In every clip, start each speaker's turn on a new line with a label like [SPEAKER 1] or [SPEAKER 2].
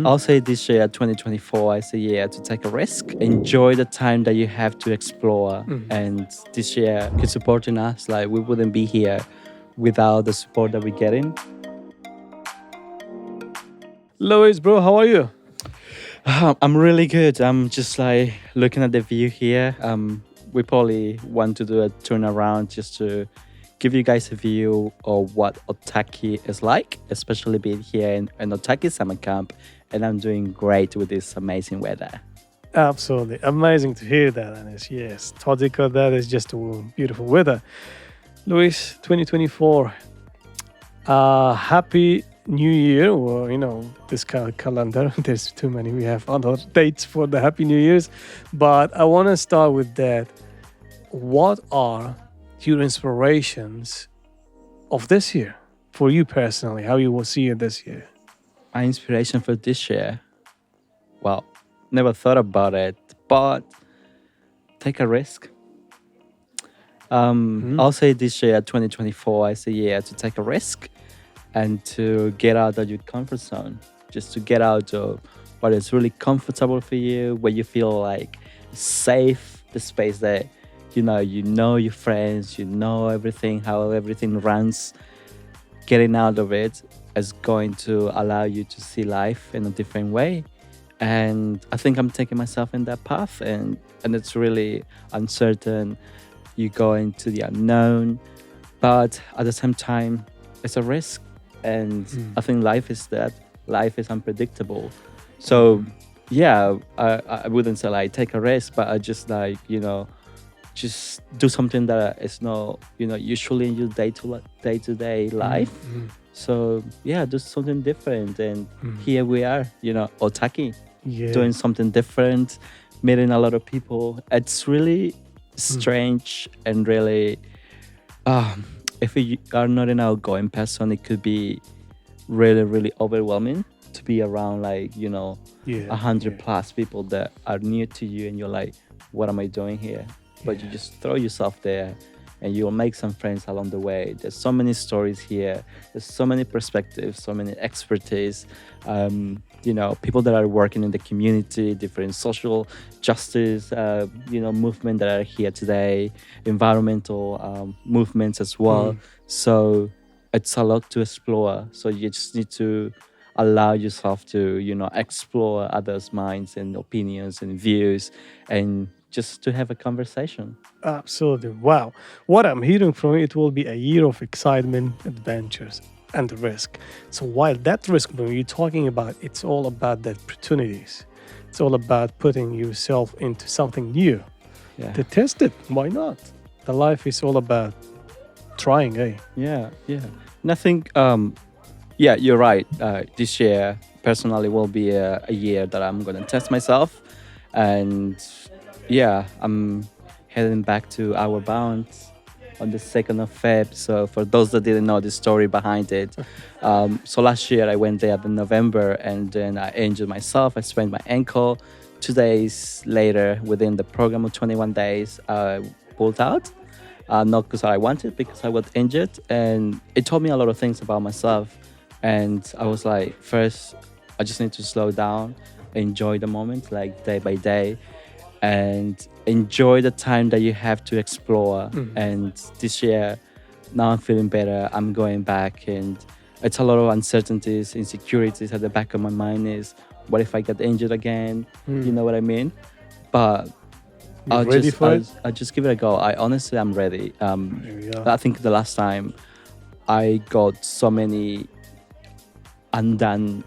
[SPEAKER 1] I'll say this year, 2024, is a year to take a risk. Enjoy the time that you have to explore. And this year, keep supporting us. Like, we wouldn't be here without the support that we're getting.
[SPEAKER 2] Louis, bro, how are you?
[SPEAKER 1] I'm really good. I'm just like looking at the view here. We probably want to do a turnaround just to give you guys a view of what Otaki is like, especially being here in Otaki summer camp. And I'm doing great with this amazing weather.
[SPEAKER 2] Absolutely. Amazing to hear that, Anis. Yes, Todiko, that is just a beautiful weather. Luis, 2024. Happy New Year. Or, this kind of calendar. There's too many. We have other dates for the Happy New Year's. But I want to start with that. What are your inspirations of this year for you personally? How you will see it this year?
[SPEAKER 1] My inspiration for this year, well, never thought about it, but take a risk. I'll say this year, 2024, is a year to take a risk and to get out of your comfort zone, just to get out of what is really comfortable for you, where you feel like safe, the space that you know your friends, you know everything, how everything runs. Getting out of it is going to allow you to see life in a different way. And I think I'm taking myself in that path, and it's really uncertain. You go into the unknown, but at the same time, it's a risk. And I think life is that. Life is unpredictable. So yeah, I wouldn't say like take a risk, but I just like, just do something that is not, usually in your day-to-day life. So yeah, do something different. And here we are, Otaki, doing something different, meeting a lot of people. It's really strange and really, if you are not an outgoing person, it could be really, really overwhelming to be around 100 plus people that are near to you, and you're like, what am I doing here? But you just throw yourself there and you'll make some friends along the way. There's so many stories here. There's so many perspectives, so many expertise. People that are working in the community, different social justice, movement that are here today, environmental movements as well. So it's a lot to explore. So you just need to allow yourself to, explore others' minds and opinions and views, and just to have a conversation.
[SPEAKER 2] Absolutely. Wow. What I'm hearing from it will be a year of excitement, adventures, and risk. So while that risk, when you're talking about, it's all about the opportunities. It's all about putting yourself into something new.
[SPEAKER 1] Yeah.
[SPEAKER 2] To test it. Why not? The life is all about trying, eh?
[SPEAKER 1] Yeah. And I think, you're right. This year, personally, will be a year that I'm going to test myself. And yeah, I'm heading back to Our Bounds on the 2nd of Feb. So for those that didn't know the story behind it, so last year I went there in November, and then I injured myself. I sprained my ankle. 2 days later, within the program of 21 days, I pulled out. Not because I wanted, because I got injured. And it taught me a lot of things about myself. And I was like, first, I just need to slow down, enjoy the moment, like day by day, and enjoy the time that you have to explore. And this year, now I'm feeling better. I'm going back, and it's a lot of uncertainties, insecurities at the back of my mind is, what if I get injured again? You know what I mean? But I'll just give it a go. I'm ready. I think the last time I got so many undone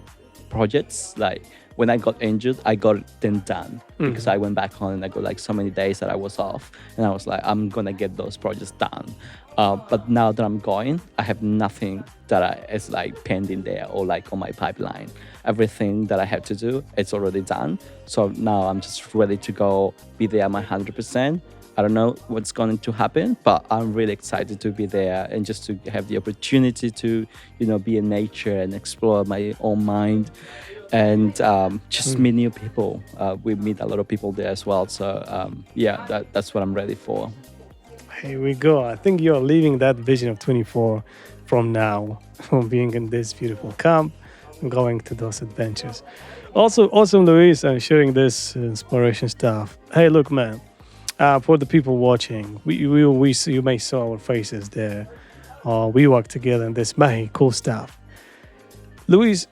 [SPEAKER 1] projects, like when I got injured, I got them done because I went back home and I got like so many days that I was off, and I was like, I'm gonna get those projects done. But now that I'm going, I have nothing that is like pending there or like on my pipeline. Everything that I have to do, it's already done. So now I'm just ready to go, be there at my 100%. I don't know what's going to happen, but I'm really excited to be there and just to have the opportunity to, be in nature and explore my own mind and just meet new people. We meet a lot of people there as well. So that's what I'm ready for.
[SPEAKER 2] Here we go. I think you're living that vision of 24 from now, from being in this beautiful camp and going to those adventures. Also, awesome, Luis, sharing this inspiration stuff. Hey, look, man. For the people watching, you may saw our faces there. We work together in this many cool stuff. Luis,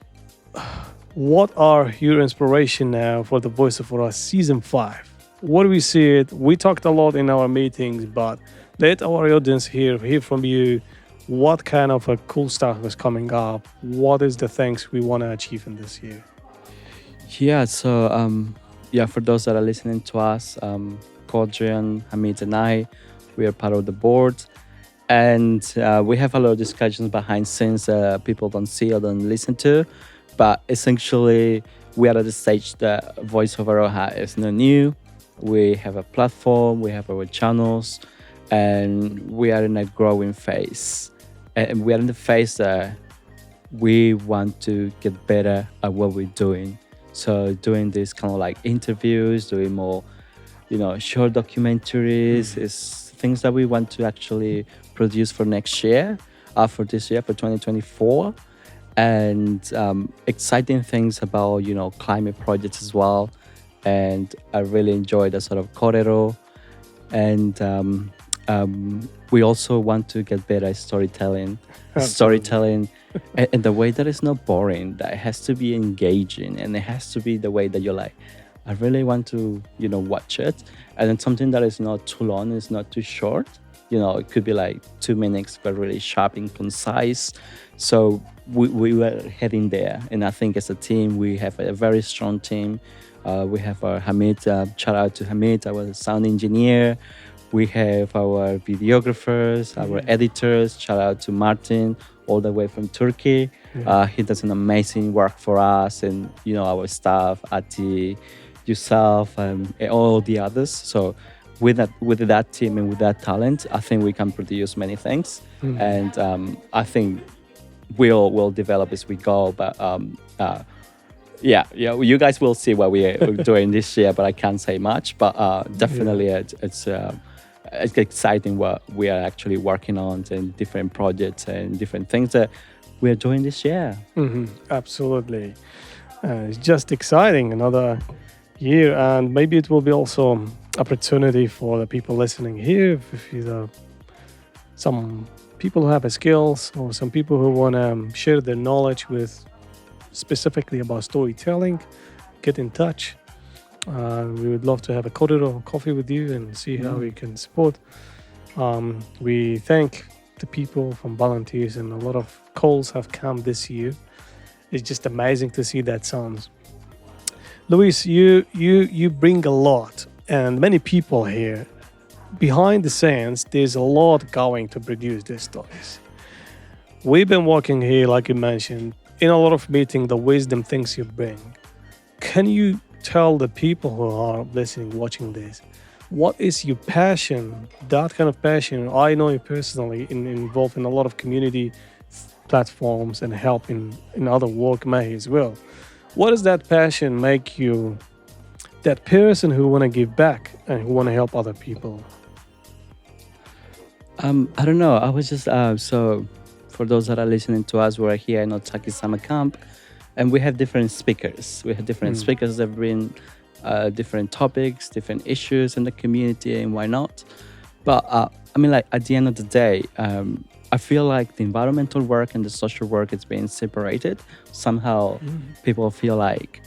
[SPEAKER 2] what are your inspiration now for the Voice of Us season 5? What do we see it? We talked a lot in our meetings, but let our audience hear from you. What kind of a cool stuff is coming up? What is the things we want to achieve in this year?
[SPEAKER 1] Yeah, so yeah, for those that are listening to us, Kodrian, Hamid, and I, we are part of the board, and we have a lot of discussions behind scenes that people don't see or don't listen to. But essentially, we are at the stage that Voice of Aroha is not new. We have a platform, we have our channels, and we are in a growing phase. And we are in the phase that we want to get better at what we're doing. So doing this kind of like interviews, doing more, short documentaries is things that we want to actually produce for next year, for this year, for 2024. And exciting things about, climate projects as well. And I really enjoy the sort of Korero. And we also want to get better at storytelling. Storytelling in the way that is not boring, that it has to be engaging, and it has to be the way that you're like, I really want to, watch it. And then something that is not too long, it's not too short. It could be like 2 minutes, but really sharp and concise. So we were heading there. And I think as a team, we have a very strong team. We have our Hamid, shout out to Hamid, our sound engineer. We have our videographers, our editors. Shout out to Martin, all the way from Turkey. He does an amazing work for us, and our staff, Ati, yourself, and all the others. So with that team and with that talent, I think we can produce many things, and I think we'll develop as we go. But yeah, you guys will see what we're doing this year, but I can't say much. But definitely, it's exciting what we are actually working on, and different projects and different things that we are doing this year.
[SPEAKER 2] Absolutely. It's just exciting, another year, and maybe it will be also opportunity for the people listening here. If you some people who have skills, or some people who want to share their knowledge with specifically about storytelling, get in touch. We would love to have a corridor coffee with you and see how we can support. We thank the people from volunteers, and a lot of calls have come this year. It's just amazing to see that sounds. Luis, you bring a lot, and many people here. Behind the scenes, there's a lot going to produce these stories. We've been working here, like you mentioned, in a lot of meetings, the wisdom things you bring. Can you tell the people who are listening, watching this, what is your passion? That kind of passion. I know you personally involved in a lot of community platforms and help in other work may as well. What does that passion make you that person who want to give back and who want to help other people?
[SPEAKER 1] I don't know. I was just so for those that are listening to us, we're here in Otaki Summer Camp, and we have different speakers. We have different speakers that bring different topics, different issues in the community, and why not? But I mean, like at the end of the day, I feel like the environmental work and the social work is being separated. Somehow, people feel like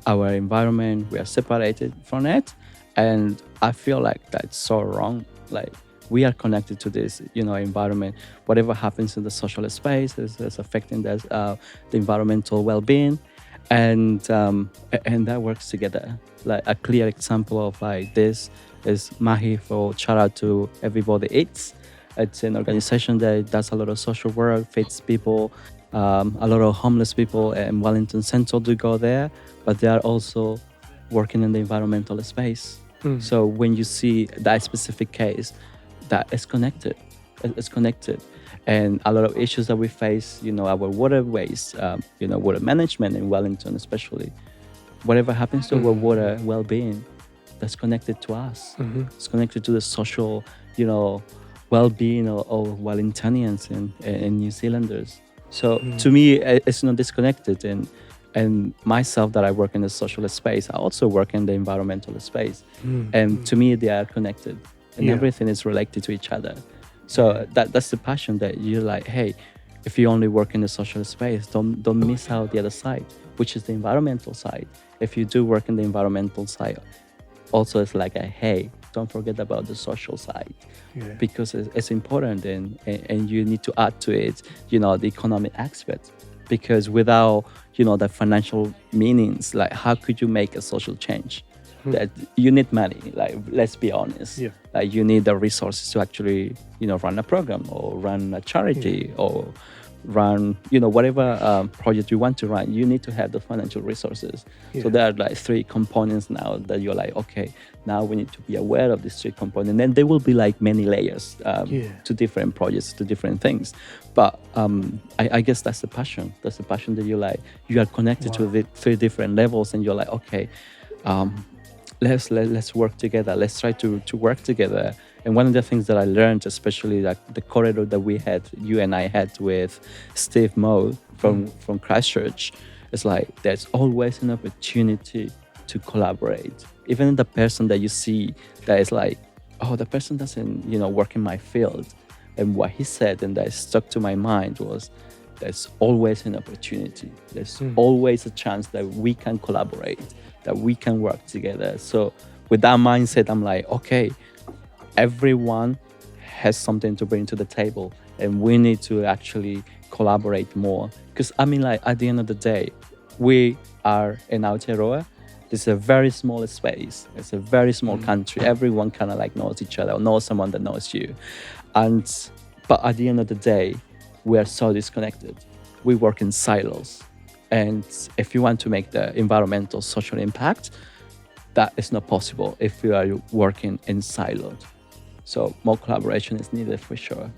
[SPEAKER 1] our environment, we are separated from it, and I feel like that's so wrong. Like we are connected to this, environment. Whatever happens in the social space is affecting the environmental well-being, and that works together. Like a clear example of like this is Mahi. For shout out to Everybody Eats. It's an organization that does a lot of social work, feeds people. A lot of homeless people in Wellington Central do go there, but they are also working in the environmental space. So when you see that specific case, that is connected. It's connected. And a lot of issues that we face, our waterways, water management in Wellington especially, whatever happens to our water well-being, that's connected to us. It's connected to the social, well-being of Wellingtonians and New Zealanders. So to me, it's not disconnected. And And myself, that I work in the social space, I also work in the environmental space.
[SPEAKER 2] Mm,
[SPEAKER 1] And
[SPEAKER 2] mm.
[SPEAKER 1] to me, they are connected, and
[SPEAKER 2] Yeah.
[SPEAKER 1] everything is related to each other.
[SPEAKER 2] Yeah.
[SPEAKER 1] So that's the passion, that you're like, hey, if you only work in the social space, don't miss out the other side, which is the environmental side. If you do work in the environmental side, also it's like a hey, don't forget about the social side,
[SPEAKER 2] Yeah.
[SPEAKER 1] because it's important, and you need to add to it, the economic aspect, because without, the financial meanings, like how could you make a social change? That you need money, like let's be honest.
[SPEAKER 2] Yeah.
[SPEAKER 1] Like you need the resources to actually, run a program or run a charity or run, whatever project you want to run. You need to have the financial resources. So
[SPEAKER 2] Yeah.
[SPEAKER 1] there are like three components now that you're like, okay, now we need to be aware of these three components. And then there will be like many layers
[SPEAKER 2] Yeah.
[SPEAKER 1] to different projects, to different things. But I guess that's the passion. That's the passion, that you are connected to
[SPEAKER 2] Wow.
[SPEAKER 1] the three different levels, and you're like, okay, let's work together. Let's try to work together. And one of the things that I learned, especially like the corridor that you and I had with Steve Moe from Christchurch, is like there's always an opportunity to collaborate. Even the person that you see that is like, oh, the person doesn't, work in my field. And what he said, and that stuck to my mind, was there's always an opportunity. There's always a chance that we can collaborate, that we can work together. So with that mindset, I'm like, okay, everyone has something to bring to the table, and we need to actually collaborate more. Because I mean, like at the end of the day, we are in Aotearoa. It's a very small space. It's a very small country. Everyone kind of like knows each other, or knows someone that knows you. But at the end of the day, we are so disconnected. We work in silos. And if you want to make the environmental social impact, that is not possible if you are working in silos. So more collaboration is needed for sure.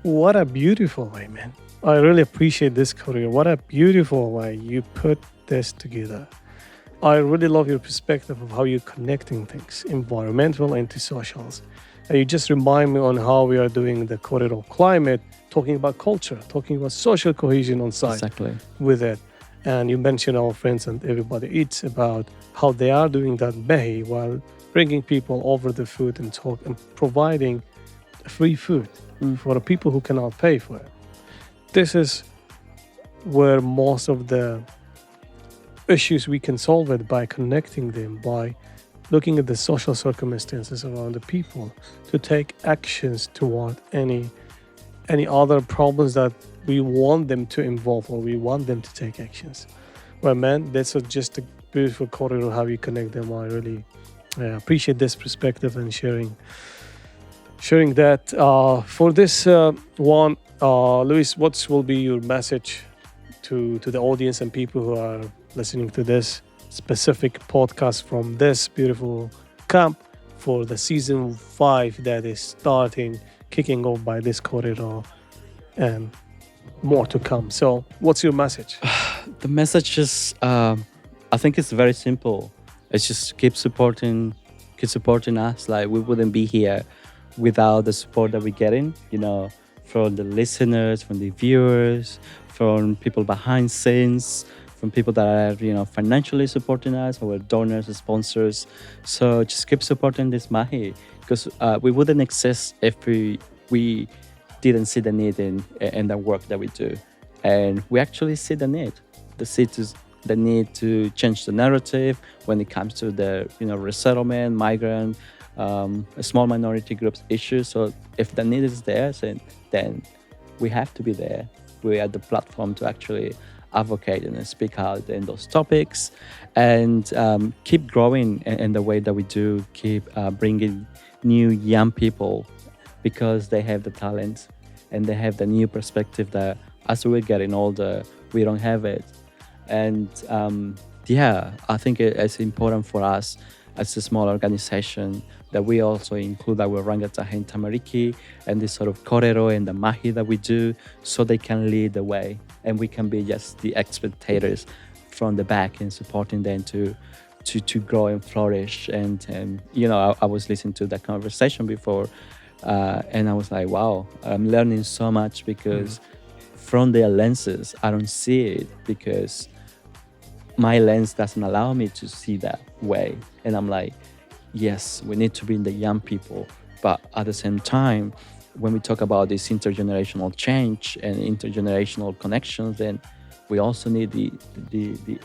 [SPEAKER 2] What a beautiful way, man. I really appreciate this career. What a beautiful way you put this together. I really love your perspective of how you're connecting things, environmental and to socials. And you just remind me on how we are doing the corridor of climate, talking about culture, talking about social cohesion on site
[SPEAKER 1] Exactly.
[SPEAKER 2] with it. And you mentioned our friends and everybody. It's about how they are doing that Mehi while bringing people over the food and talk and providing free food for the people who cannot pay for it. This is where most of the issues we can solve it by connecting them, by looking at the social circumstances around the people to take actions toward any other problems that we want them to involve or we want them to take actions. Well, man, that's just a beautiful corridor how you connect them. I really appreciate this perspective and sharing that. For this one, Luis, what will be your message to the audience and people who are listening to this specific podcast from this beautiful camp for the season 5 that is starting, kicking off by this corridor, and more to come? So what's your message?
[SPEAKER 1] The message is, I think it's very simple. It's just keep supporting us. Like we wouldn't be here without the support that we're getting, from the listeners, from the viewers, from people behind scenes, from people that are, financially supporting us, our donors, sponsors. So just keep supporting this Mahi, because we wouldn't exist if we didn't see the need in the work that we do. And we actually see the need. The need to change the narrative when it comes to the resettlement, migrant, small minority groups issues. So if the need is there, then we have to be there. We are the platform to actually advocate and speak out in those topics, and keep growing in the way that we do. Keep bringing new young people, because they have the talent and they have the new perspective that as we're getting older, we don't have it. And I think it's important for us as a small organization that we also include our rangatahi and tamariki and this sort of korero and the mahi that we do, so they can lead the way and we can be just the spectators from the back and supporting them to grow and flourish. And I was listening to that conversation before, and I was like, wow, I'm learning so much, because from their lenses I don't see it, because my lens doesn't allow me to see that way. And I'm like, yes, we need to bring the young people, but at the same time, when we talk about this intergenerational change and intergenerational connections, then we also need the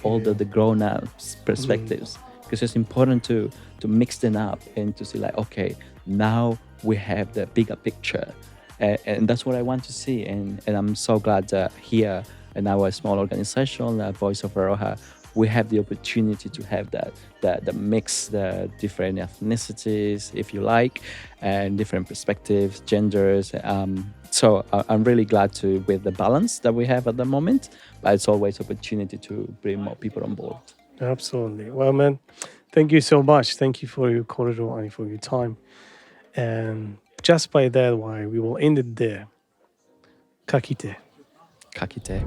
[SPEAKER 1] older,
[SPEAKER 2] Yeah.
[SPEAKER 1] the grown-ups
[SPEAKER 2] Mm.
[SPEAKER 1] perspectives, because it's important to mix them up and to see like, okay, now we have the bigger picture, and that's what I want to see. And I'm so glad that here in our small organization, Voice of Aroha, we have the opportunity to have that mix, the different ethnicities, if you like, and different perspectives, genders. So I'm really glad to with the balance that we have at the moment, but it's always opportunity to bring more people on board.
[SPEAKER 2] Absolutely. Well, man, thank you so much. Thank you for your corridor and for your time. And just by that, why we will end it there. Kakite.
[SPEAKER 1] Kakite.